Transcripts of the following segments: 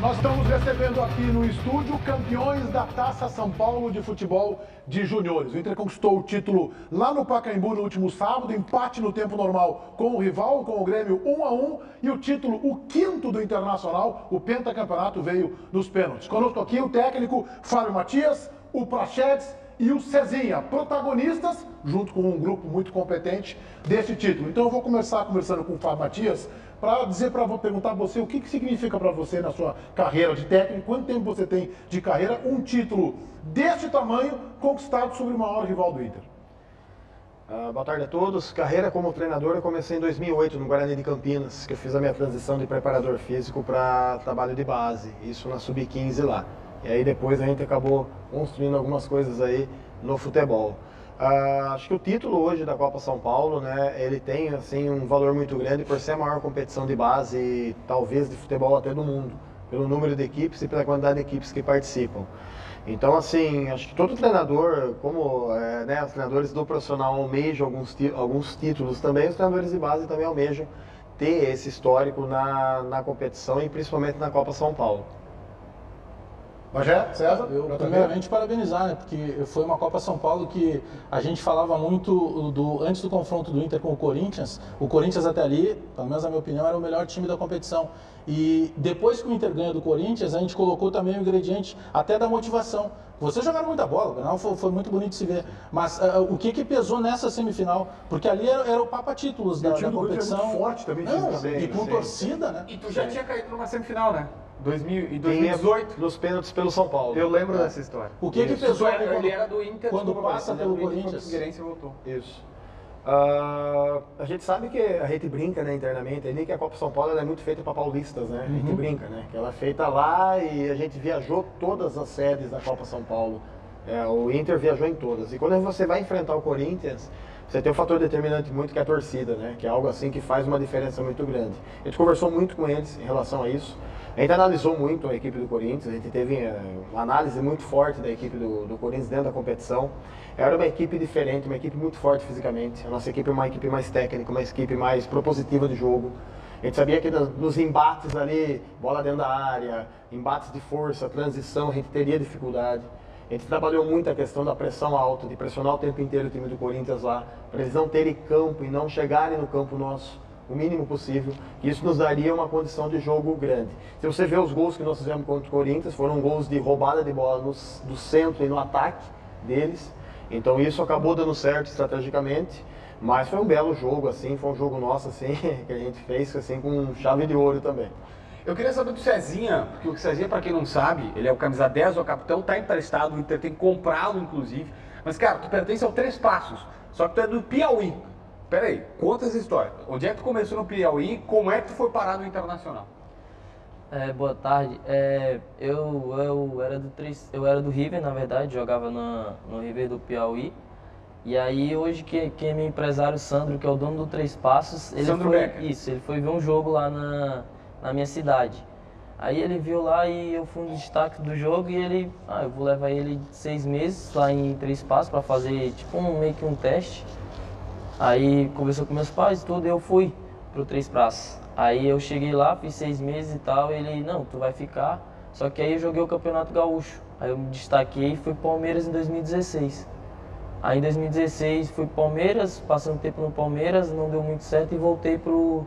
Nós estamos recebendo aqui no estúdio campeões da Taça São Paulo de futebol de juniores. O Inter conquistou o título lá no Pacaembu no último sábado, empate no tempo normal com o rival, com o Grêmio 1-1, e o título, o quinto do Internacional, o pentacampeonato, veio nos pênaltis. Conosco aqui o técnico Fábio Matias, o Praxedes e o Cezinha, protagonistas, junto com um grupo muito competente, desse título. Então eu vou começar conversando com o Fábio Matias, para perguntar a você o que significa para você na sua carreira de técnico, quanto tempo você tem de carreira, um título deste tamanho conquistado sobre o maior rival do Inter. Boa tarde a todos. Carreira como treinador eu comecei em 2008 no Guarani de Campinas, que eu fiz a minha transição de preparador físico para trabalho de base, isso na Sub-15 lá. E aí depois a gente acabou construindo algumas coisas aí no futebol. Acho que o título hoje da Copa São Paulo, né, ele tem assim um valor muito grande por ser a maior competição de base, talvez de futebol até do mundo, pelo número de equipes e pela quantidade de equipes que participam. Então, assim, acho que todo treinador, como os treinadores do profissional almejam alguns títulos também, os treinadores de base também almejam ter esse histórico na competição e principalmente na Copa São Paulo. Bagé, César? Eu primeiramente parabenizar, né? Porque foi uma Copa São Paulo que a gente falava muito antes do confronto do Inter com o Corinthians até ali, pelo menos na minha opinião, era o melhor time da competição. E depois que o Inter ganha do Corinthians, a gente colocou também o ingrediente até da motivação. Vocês jogaram muita bola, o Grenal foi muito bonito de se ver. Mas o que pesou nessa semifinal? Porque ali era o papa-títulos da competição. Muito forte também. E com torcida, né? E tu já tinha caído numa semifinal, né? 2018. Nos pênaltis pelo São Paulo. Eu lembro dessa história. O que pesou ele era do Inter quando passa pelo Corinthians? O voltou. Isso. A gente sabe que a gente brinca, né, internamente, ali que a Copa São Paulo ela é muito feita para paulistas, né? A gente brinca, né? Que ela é feita lá e a gente viajou todas as sedes da Copa São Paulo. O Inter viajou em todas. E quando você vai enfrentar o Corinthians, você tem um fator determinante muito que é a torcida, né? Que é algo assim que faz uma diferença muito grande. A gente conversou muito com eles em relação a isso. A gente analisou muito a equipe do Corinthians, a gente teve uma análise muito forte da equipe do Corinthians dentro da competição. Era uma equipe diferente, uma equipe muito forte fisicamente. A nossa equipe é uma equipe mais técnica, uma equipe mais propositiva de jogo. A gente sabia que nos embates ali, bola dentro da área, embates de força, transição, a gente teria dificuldade. A gente trabalhou muito a questão da pressão alta, de pressionar o tempo inteiro o time do Corinthians lá, para eles não terem campo e não chegarem no campo nosso o mínimo possível, que isso nos daria uma condição de jogo grande. Se você vê os gols que nós fizemos contra o Corinthians, foram gols de roubada de bola do centro e no ataque deles, então isso acabou dando certo estrategicamente, mas foi um belo jogo, assim, foi um jogo nosso, assim, que a gente fez, assim, com chave de ouro também. Eu queria saber do Cezinha, porque o Cezinha, para quem não sabe, ele é o camisa 10, é o capitão, tá emprestado, o Inter tem que comprá-lo, inclusive, mas, cara, tu pertence ao Três Passos, só que tu é do Piauí. Pera aí, conta essa história. Onde é que tu começou no Piauí? Como é que tu foi parar no Internacional? Boa tarde. Eu era do River, na verdade, jogava no River do Piauí. E aí hoje quem é meu empresário, Sandro, que é o dono do Três Passos, ele foi ver um jogo lá na minha cidade. Aí ele viu lá e eu fui um destaque do jogo e ele, eu vou levar ele 6 meses lá em Três Passos para fazer tipo meio que um teste. Aí conversou com meus pais e tudo, e eu fui pro Três Praças. Aí eu cheguei lá, fiz 6 meses e tal, e ele, não, tu vai ficar. Só que aí eu joguei o Campeonato Gaúcho. Aí eu me destaquei e fui pro Palmeiras em 2016. Aí em 2016 fui pro Palmeiras, passei um tempo no Palmeiras, não deu muito certo e voltei pro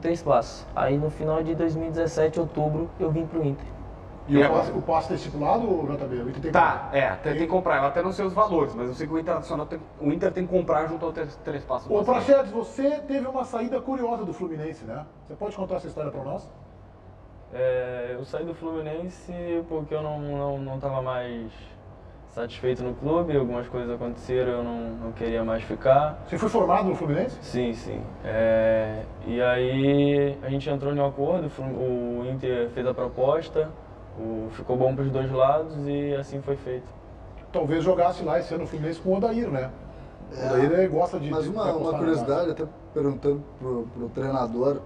Três Passos. Aí no final de 2017, outubro, eu vim pro Inter. E o passe tem estipulado, JB? O Inter tem que tem que comprar. Eu até não sei os valores, mas eu sei que o Inter tem que comprar junto ao Três Passos. Ô, Praxedes, você teve uma saída curiosa do Fluminense, né? Você pode contar essa história para nós? Eu saí do Fluminense porque eu não estava mais satisfeito no clube, algumas coisas aconteceram, eu não queria mais ficar. Você foi formado no Fluminense? Sim. E aí a gente entrou em um acordo, o Inter fez a proposta, ficou bom para os dois lados e assim foi feito. Talvez jogasse lá esse ano no Fluminense com o Odair, né? O Odair gosta de... Mas uma curiosidade, até perguntando pro treinador,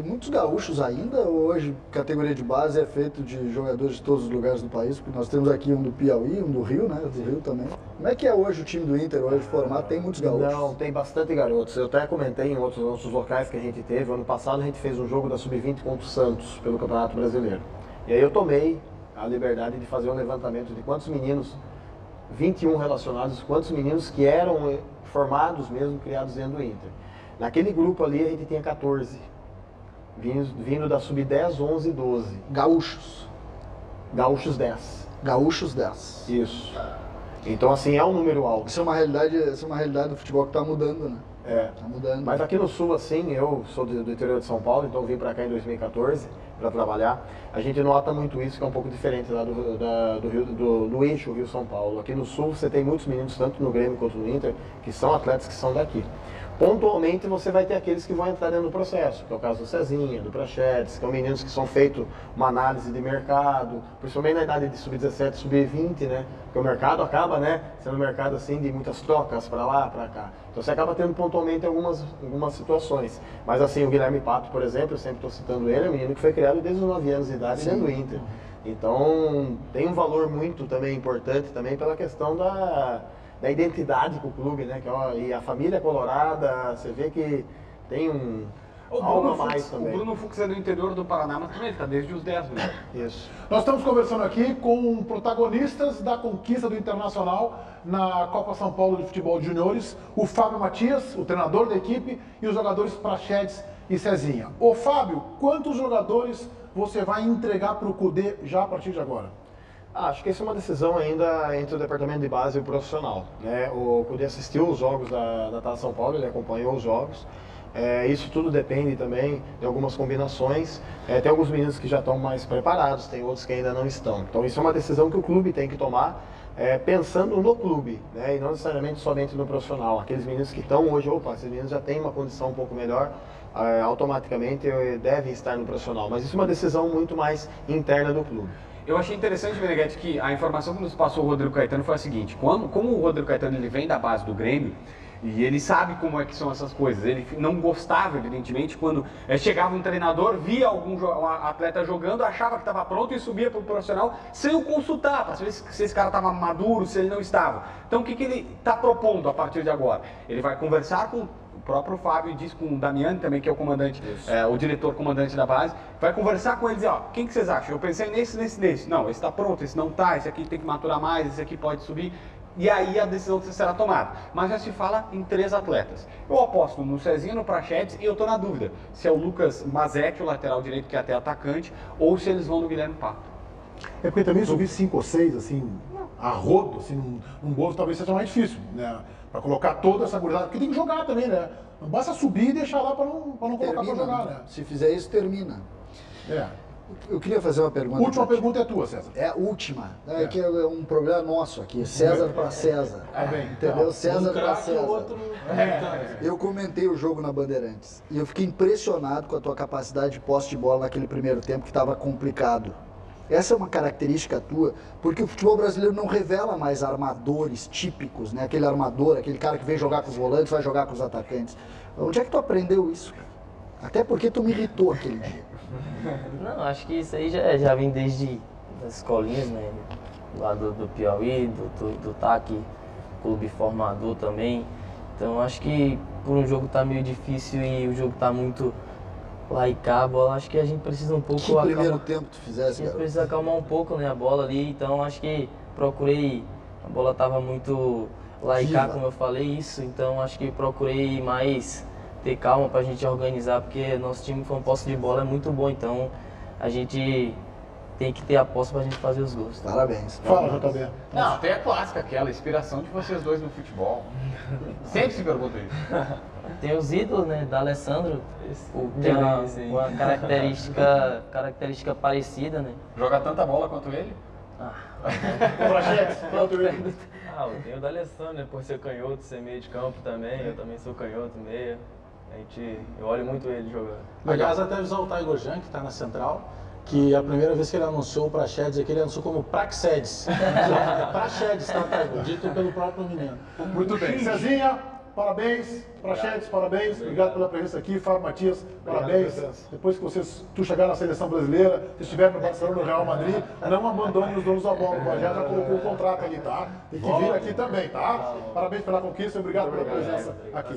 muitos gaúchos ainda, ou hoje categoria de base é feito de jogadores de todos os lugares do país? Porque nós temos aqui um do Piauí, um do Rio, né? Do Rio também. Como é que é hoje o time do Inter, hoje formado? Tem muitos gaúchos? Não, tem bastante garotos. Eu até comentei em outros locais que a gente teve. Ano passado a gente fez um jogo da Sub-20 contra o Santos, pelo Campeonato Brasileiro. E aí eu tomei a liberdade de fazer um levantamento de quantos meninos, 21 relacionados, quantos meninos que eram formados mesmo, criados dentro do Inter. Naquele grupo ali a gente tinha 14, vindo da sub-10, 11 e 12. Gaúchos. Gaúchos 10. Gaúchos 10. Isso. Então assim, é um número alto. Isso é uma realidade do futebol que está mudando, né? Tá mudando. Mas aqui no Sul, assim, eu sou do interior de São Paulo, então vim para cá em 2014 para trabalhar. A gente nota muito isso, que é um pouco diferente lá do eixo Rio-São Paulo. Aqui no Sul você tem muitos meninos, tanto no Grêmio quanto no Inter, que são atletas que são daqui. Pontualmente você vai ter aqueles que vão entrar dentro do processo, que é o caso do Cezinha, do Prachedes, que são meninos que são feitos uma análise de mercado, principalmente na idade de sub-17, sub-20, né? Porque o mercado acaba, né, sendo um mercado assim de muitas trocas para lá, para cá. Então você acaba tendo pontualmente algumas situações. Mas assim, o Guilherme Pato, por exemplo, eu sempre estou citando ele, é um menino que foi criado desde os 9 anos de idade dentro do Inter. Então tem um valor muito também importante também pela questão da identidade com o clube, né? E a família colorada, você vê que tem algo a mais também. O Bruno Fux é do interior do Paraná, mas também ele está desde os 10, né? Isso. Nós estamos conversando aqui com protagonistas da conquista do Internacional na Copa São Paulo de Futebol de Juniores, o Fábio Matias, o treinador da equipe, e os jogadores Prachedes e Cezinha. Ô Fábio, quantos jogadores você vai entregar para o Cudê já a partir de agora? Acho que essa é uma decisão ainda entre o departamento de base e o profissional, né? O Cudê assistiu os jogos da Taça São Paulo, ele acompanhou os jogos. Isso tudo depende também de algumas combinações. Tem alguns meninos que já estão mais preparados, tem outros que ainda não estão. Então isso é uma decisão que o clube tem que tomar, pensando no clube, né? E não necessariamente somente no profissional. Aqueles meninos que estão hoje, esses meninos já têm uma condição um pouco melhor, automaticamente devem estar no profissional. Mas isso é uma decisão muito mais interna do clube. Eu achei interessante, Meneghetti, que a informação que nos passou o Rodrigo Caetano foi a seguinte: como o Rodrigo Caetano ele vem da base do Grêmio, e ele sabe como é que são essas coisas. Ele não gostava, evidentemente, quando chegava um treinador, via algum atleta jogando, achava que estava pronto e subia para o profissional sem o consultar, para saber se esse cara estava maduro, se ele não estava. Então o que ele está propondo a partir de agora? Ele vai conversar com o próprio Fábio, e diz com o Damiani também, que é o comandante, o diretor comandante da base, vai conversar com eles e dizer, quem que vocês acham? Eu pensei nesse. Não, esse está pronto, esse não está, esse aqui tem que maturar mais, esse aqui pode subir. E aí a decisão será tomada. Mas já se fala em 3 atletas. Eu aposto no Cezinha, no Prachedes, e eu estou na dúvida se é o Lucas Mazek, o lateral direito, que é até atacante, ou se eles vão no Guilherme Pato. É porque também subir 5 ou 6, assim, a rodo, assim, num bolso talvez seja mais difícil, né? Para colocar toda essa gurizada, porque tem que jogar também, né? Não basta subir e deixar lá para não colocar para jogar, né? Se fizer isso, termina. Eu queria fazer uma pergunta. Última pergunta é tua, César. É a última. Que é um problema nosso aqui. César para César. Entendeu? César para César. Eu comentei o jogo na Bandeirantes e eu fiquei impressionado com a tua capacidade de posse de bola naquele primeiro tempo que estava complicado. Essa é uma característica tua, porque o futebol brasileiro não revela mais armadores típicos, né? Aquele armador, aquele cara que vem jogar com os volantes, vai jogar com os atacantes. Onde é que tu aprendeu isso, cara? Até porque tu me irritou aquele dia. Não, acho que isso aí já vem desde as escolinhas, né? Lá do Piauí, do TAC, clube formador também. Então acho que por um jogo tá meio difícil e o jogo tá muito lá e cá, a bola, acho que a gente precisa um pouco acalmar. Que primeiro tempo tu fizesse, A gente precisa acalmar um pouco, né, a bola ali, então acho que a bola tava muito lá e cá, como eu falei isso, então acho que procurei mais ter calma pra gente organizar, porque nosso time com posse de bola é muito bom, então a gente tem que ter a posse pra gente fazer os gols. Parabéns. Fala, JB. Não, tem a clássica, aquela inspiração de vocês dois no futebol. Sempre se pergunta isso. Tem os ídolos, né, da Alessandro, tem uma característica parecida, né? Joga tanta bola quanto ele? Eu tenho o da Alessandro, né, por ser canhoto, ser meio de campo também, eu também sou canhoto, meia. Eu olho muito ele jogando. Aliás, até avisar o Tiger Jean, que está na central, que a primeira vez que ele anunciou o Prachedes aqui, ele anunciou como Praxedes. Praxedes, tá, Tiger? Dito pelo próprio menino. Muito bem. Cezinha, parabéns. Prachedes, parabéns. Obrigado pela presença aqui. Fábio Matias, parabéns. Depois que tu chegar na seleção brasileira, se estiver no Barcelona, no Real Madrid, não abandone os donos da bola. O Bajé já colocou o contrato ali, tá? Tem que vir aqui também, tá? Parabéns pela conquista e obrigado pela presença aqui.